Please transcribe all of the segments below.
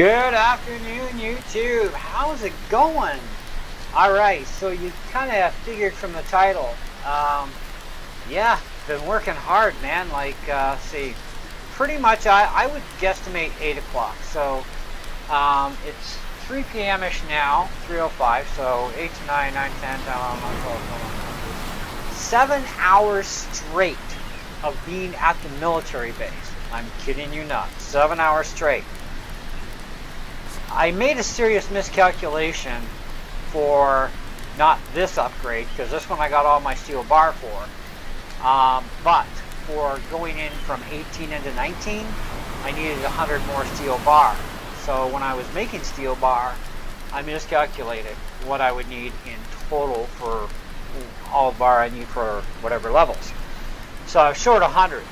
Good afternoon, YouTube. How's it going? Alright, so you kind of figured from the title. Yeah, been working hard, man. See, pretty much I would guesstimate 8 o'clock. So, it's 3 p.m.-ish now, 3:05. So, 8 to 9, 9 to 10, 7 hours straight of being at the military base. I'm kidding you not. 7 hours straight. I made a serious miscalculation for not this upgrade, because this one I got all my steel bar for, but for going in from 18 into 19, I needed 100 more steel bar. So when I was making steel bar, I miscalculated what I would need in total for all bar I need for whatever levels. So I was short 100,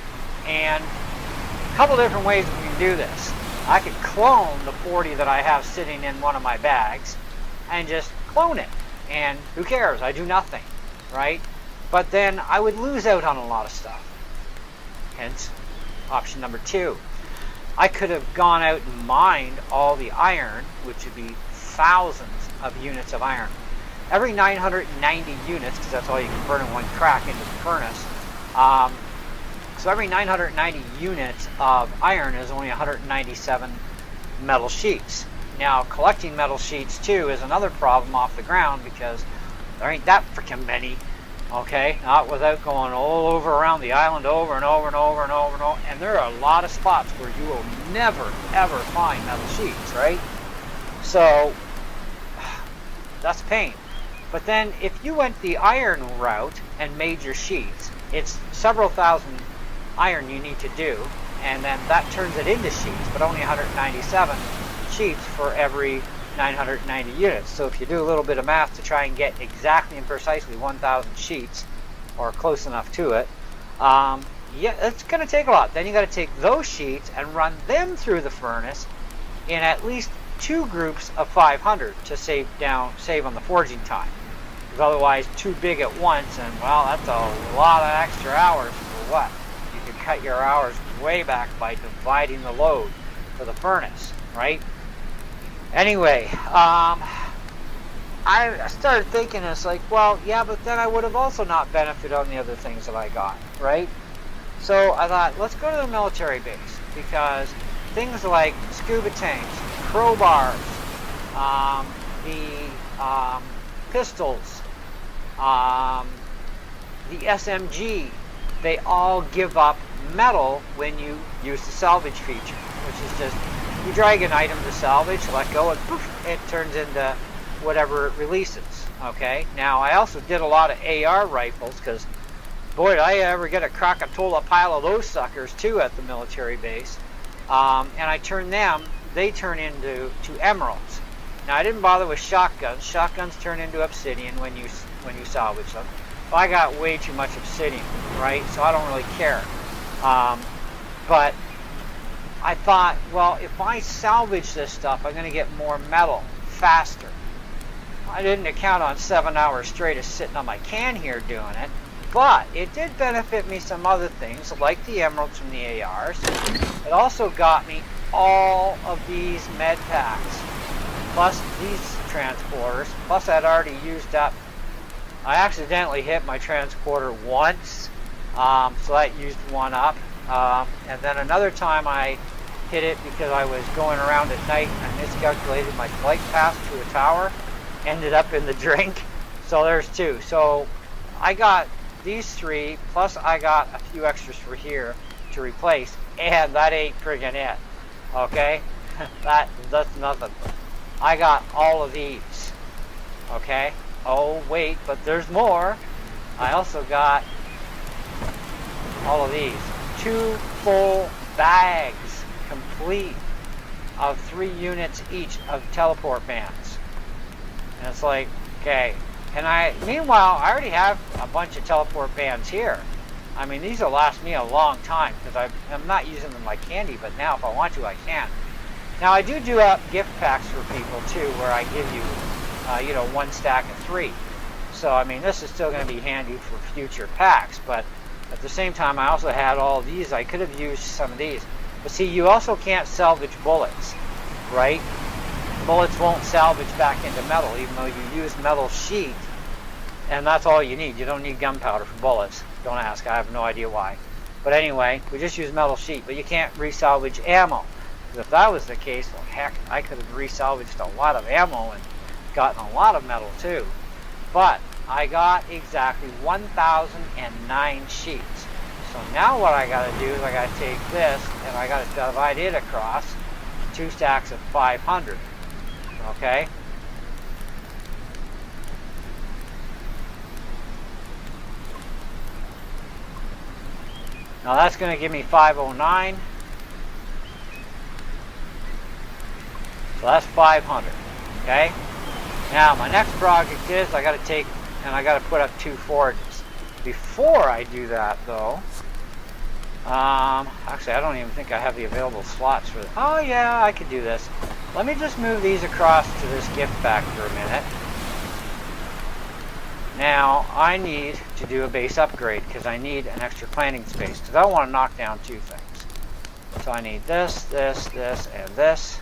and a couple different ways we can do this. I could clone the 40 that I have sitting in one of my bags and just clone it, and who cares? I do nothing, right? But then I would lose out on a lot of stuff. Hence, option number 2. I could have gone out and mined all the iron, which would be thousands of units of iron. Every 990 units, because that's all you can burn in one crack into the furnace, so every 990 units of iron is only 197 metal sheets. Now, collecting metal sheets too is another problem off the ground, because there ain't that freaking many, okay? Not without going all over around the island over and over and over and over and over. And there are a lot of spots where you will never ever find metal sheets, right? So that's a pain. But then if you went the iron route and made your sheets, it's several thousand iron you need to do, and then that turns it into sheets, but only 197 sheets for every 990 units. So if you do a little bit of math to try and get exactly and precisely 1,000 sheets, or close enough to it, yeah, it's going to take a lot. Then you got to take those sheets and run them through the furnace in at least 2 groups of 500 to save on the forging time. Because otherwise, too big at once, and well, that's a lot of extra hours for what? You can cut your hours way back by dividing the load for the furnace, right? Anyway, I started thinking, it's like, well, yeah, but then I would have also not benefited on the other things that I got, right? So I thought, let's go to the military base, because things like scuba tanks, crowbars, the pistols, the SMG, they all give up metal when you use the salvage feature, which is just, you drag an item to salvage, let go, and poof, it turns into whatever it releases, okay? Now, I also did a lot of AR rifles, because, boy, did I ever get a Krakatoa pile of those suckers, too, at the military base. And I turned them, they turn into emeralds. Now, I didn't bother with shotguns. Shotguns turn into obsidian when you salvage them. Well, I got way too much obsidian, right? So I don't really care. But I thought, well, if I salvage this stuff, I'm going to get more metal faster. I didn't account on 7 hours straight of sitting on my can here doing it, but it did benefit me some other things, like the emeralds from the ARs. It also got me all of these med packs, plus these transporters, plus I'd already used up. I accidentally hit my transporter once, so that used one up. And then another time I hit it because I was going around at night and miscalculated my flight path to a tower, ended up in the drink. So there's 2. So I got these 3, plus I got a few extras for here to replace, and that ain't friggin' it, okay? That's nothing. I got all of these, okay? Oh, wait, but there's more. I also got all of these. 2 full bags, complete, of 3 units each of teleport bands. And it's like, okay. And meanwhile, I already have a bunch of teleport bands here. I mean, these will last me a long time, because I'm not using them like candy, but now if I want to, I can. Now, I do up gift packs for people, too, where I give you, 1 stack of 3. So, I mean, this is still going to be handy for future packs, but at the same time, I also had all these. I could have used some of these. But see, you also can't salvage bullets. right? Bullets won't salvage back into metal, even though you use metal sheet, and that's all you need. You don't need gunpowder for bullets. Don't ask, I have no idea why. But anyway, we just use metal sheet, but you can't resalvage ammo. Because if that was the case, well, heck, I could have resalvaged a lot of ammo and gotten a lot of metal too. But I got exactly 1,009 sheets. So now what I got to do is I got to take this and I got to divide it across 2 stacks of 500. Okay? Now that's going to give me 509. So that's 500. Okay? Now my next project is I got to take and I got to put up 2 forges. Before I do that though, actually I don't even think I have the available slots for this. Oh yeah, I could do this. Let me just move these across to this gift bag for a minute. Now I need to do a base upgrade because I need an extra planting space because I want to knock down 2 things. So I need this, this, this, and this.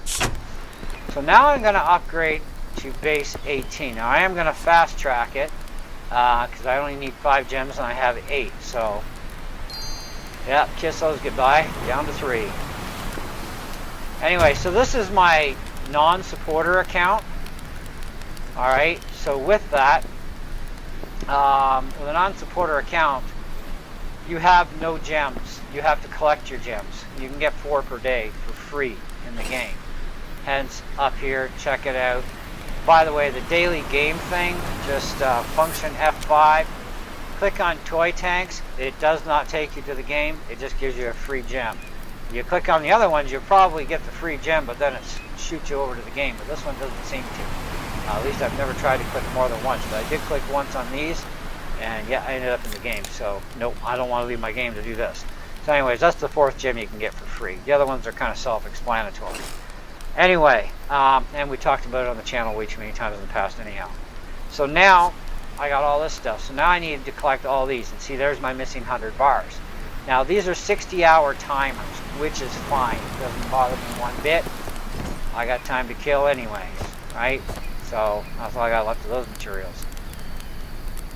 So now I'm going to upgrade to base 18. Now I am going to fast track it because I only need 5 gems and I have 8. So yeah, kiss those goodbye. Down to 3. Anyway, so this is my non-supporter account. Alright, so with that, with a non-supporter account, you have no gems. You have to collect your gems. You can get 4 per day for free in the game. Hence, up here, check it out. By the way, the daily game thing, just function F5. Click on toy tanks. It does not take you to the game. It just gives you a free gem. You click on the other ones, you'll probably get the free gem, but then it shoots you over to the game. But this one doesn't seem to. At least I've never tried to click more than once. But I did click once on these, and yeah, I ended up in the game. So nope, I don't want to leave my game to do this. So anyways, that's the 4th gem you can get for free. The other ones are kind of self-explanatory. Anyway, and we talked about it on the channel way too many times in the past anyhow. So now I got all this stuff. So now I need to collect all these. And see, there's my missing 100 bars. Now these are 60-hour timers, which is fine. It doesn't bother me one bit. I got time to kill anyways, right? So that's all I got left of those materials.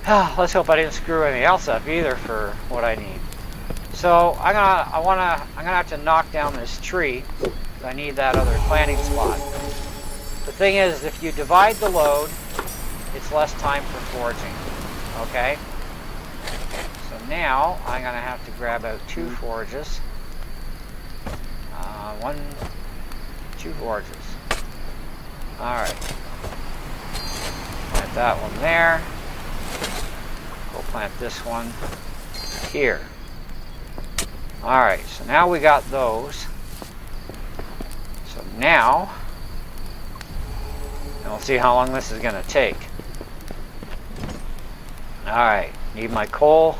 Let's hope I didn't screw anything else up either for what I need. So I'm gonna have to knock down this tree. I need that other planting spot. The thing is, if you divide the load, it's less time for forging. Okay? So now I'm gonna have to grab out 2 forges. 2 forges. Alright. Plant that one there. Go plant this one here. Alright, so now we got those. So now, and we'll see how long this is going to take. Alright, need my coal.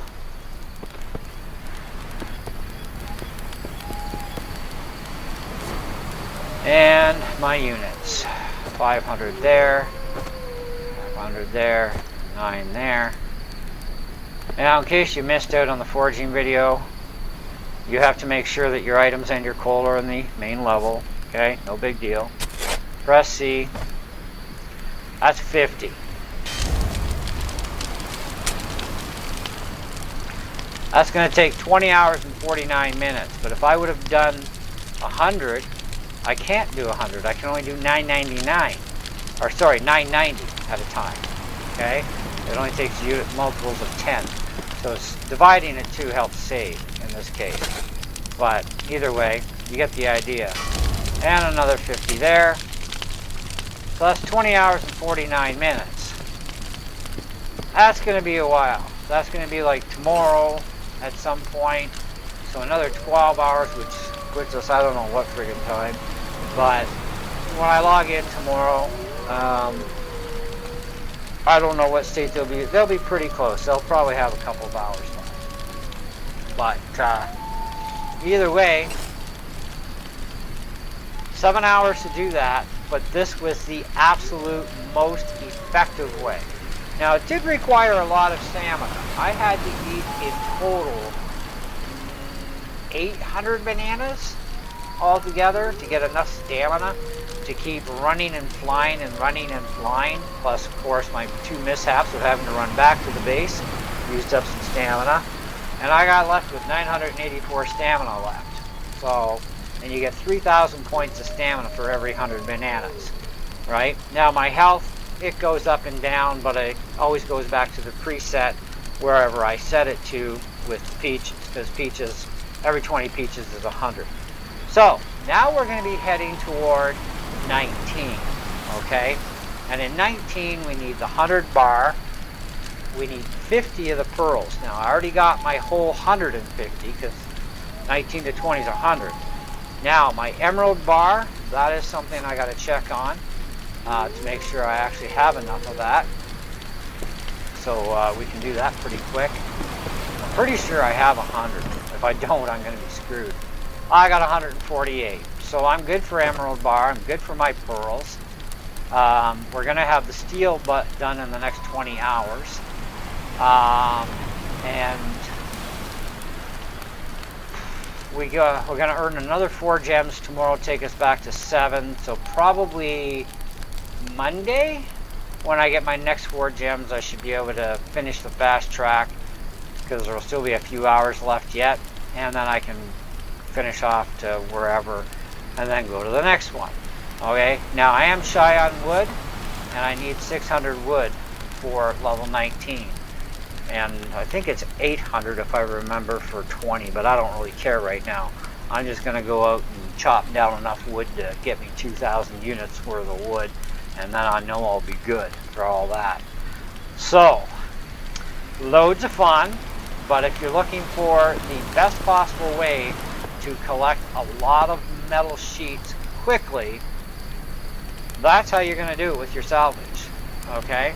And my units. 500 there, 500 there, 9 there. Now, in case you missed out on the forging video, you have to make sure that your items and your coal are in the main level. Okay, no big deal. Press C. That's 50. That's going to take 20 hours and 49 minutes. But if I would have done 100, I can't do 100. I can only do 999. Or sorry, 990 at a time. Okay? It only takes unit multiples of 10. So it's dividing it 2 helps save in this case. But either way, you get the idea. And another 50 there. So that's 20 hours and 49 minutes. That's going to be a while. That's going to be like tomorrow at some point. So another 12 hours, which puts us, I don't know what friggin' time. But when I log in tomorrow, I don't know what state they'll be. They'll be pretty close. They'll probably have a couple of hours left. But either way, 7 hours to do that, but this was the absolute most effective way. Now, it did require a lot of stamina. I had to eat in total 800 bananas altogether to get enough stamina to keep running and flying and running and flying, plus of course my 2 mishaps of having to run back to the base, used up some stamina, and I got left with 984 stamina left. So, and you get 3,000 points of stamina for every 100 bananas, right? Now my health, it goes up and down, but it always goes back to the preset wherever I set it to with peaches, because peaches, every 20 peaches is 100. So now we're going to be heading toward 19, okay? And in 19 we need the 100 bar, we need 50 of the pearls. Now I already got my whole 150 because 19 to 20 is 100. Now my emerald bar, that is something I got to check on to make sure I actually have enough of that. So we can do that pretty quick. I'm pretty sure I have 100. If I don't, I'm going to be screwed. I got 148. So I'm good for emerald bar. I'm good for my pearls. We're going to have the steel butt done in the next 20 hours. And we're going to earn another 4 gems tomorrow, take us back to 7. So probably Monday, when I get my next 4 gems, I should be able to finish the fast track, because there will still be a few hours left yet, and then I can finish off to wherever and then go to the next one. Okay, now I am shy on wood, and I need 600 wood for level 19, and I think it's 800 if I remember for 20, but I don't really care right now. I'm just going to go out and chop down enough wood to get me 2,000 units worth of wood, and then I know I'll be good for all that. So loads of fun, but if you're looking for the best possible way to collect a lot of metal sheets quickly, that's how you're going to do it with your salvage, okay?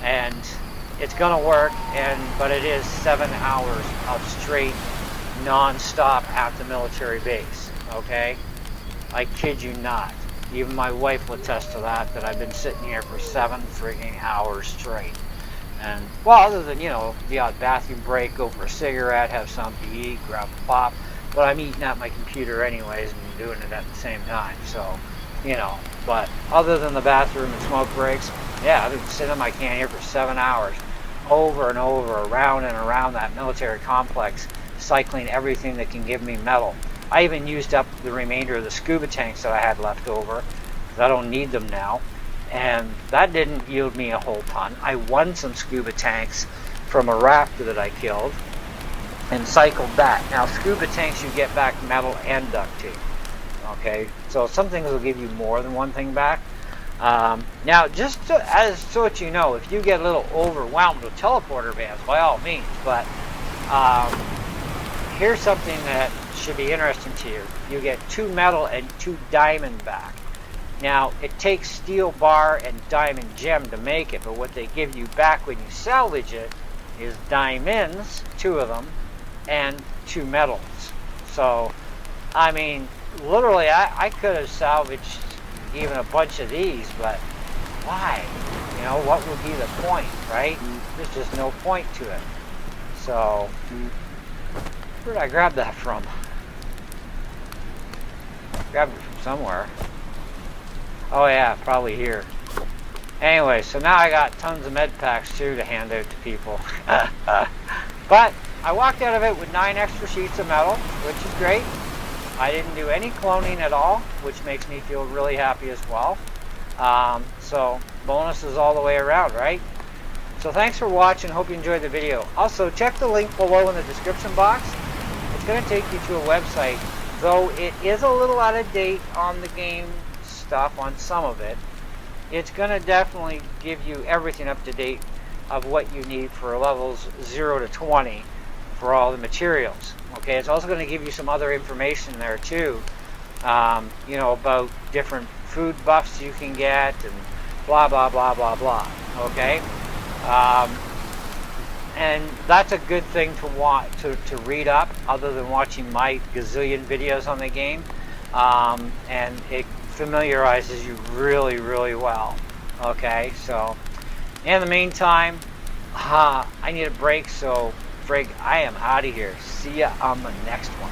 And it's going to work, but it is 7 hours of straight non-stop at the military base, okay? I kid you not. Even my wife will attest to that I've been sitting here for 7 frigging hours straight. And, well, other than, you know, the odd bathroom break, go for a cigarette, have something to eat, grab a pop. But I'm eating at my computer anyways and doing it at the same time. So, you know, but other than the bathroom and smoke breaks, yeah, I've been sitting in my can here for 7 hours, over and over, around and around that military complex, cycling everything that can give me metal. I even used up the remainder of the scuba tanks that I had left over, because I don't need them now. And that didn't yield me a whole ton. I won some scuba tanks from a raptor that I killed and cycled that. Now scuba tanks, you get back metal and duct tape. Okay, so some things will give you more than one thing back. Now just so that you know, if you get a little overwhelmed with teleporter bands, by all means, but here's something that should be interesting to you. You get 2 metal and 2 diamond back. Now, it takes steel bar and diamond gem to make it, but what they give you back when you salvage it is diamonds, 2 of them, and 2 metals. So, I mean, literally, I could have salvaged even a bunch of these, but why? You know, what would be the point, right? There's just no point to it. So, where did I grab that from? Grabbed it from somewhere. Oh yeah, probably here. Anyway, so now I got tons of med packs too to hand out to people. But I walked out of it with 9 extra sheets of metal, which is great. I didn't do any cloning at all, which makes me feel really happy as well. So bonuses all the way around, right? So thanks for watching. Hope you enjoyed the video. Also, check the link below in the description box. It's going to take you to a website, though it is a little out of date on the game stuff, on some of it. It's going to definitely give you everything up to date of what you need for levels 0 to 20 for all the materials. Okay, it's also going to give you some other information there too, you know, about different food buffs you can get and blah blah blah blah blah. Okay, and that's a good thing to want to read up, other than watching my gazillion videos on the game, and it familiarizes you really, really well. Okay, so in the meantime, I need a break, so Frig, I am out of here. See ya on the next one.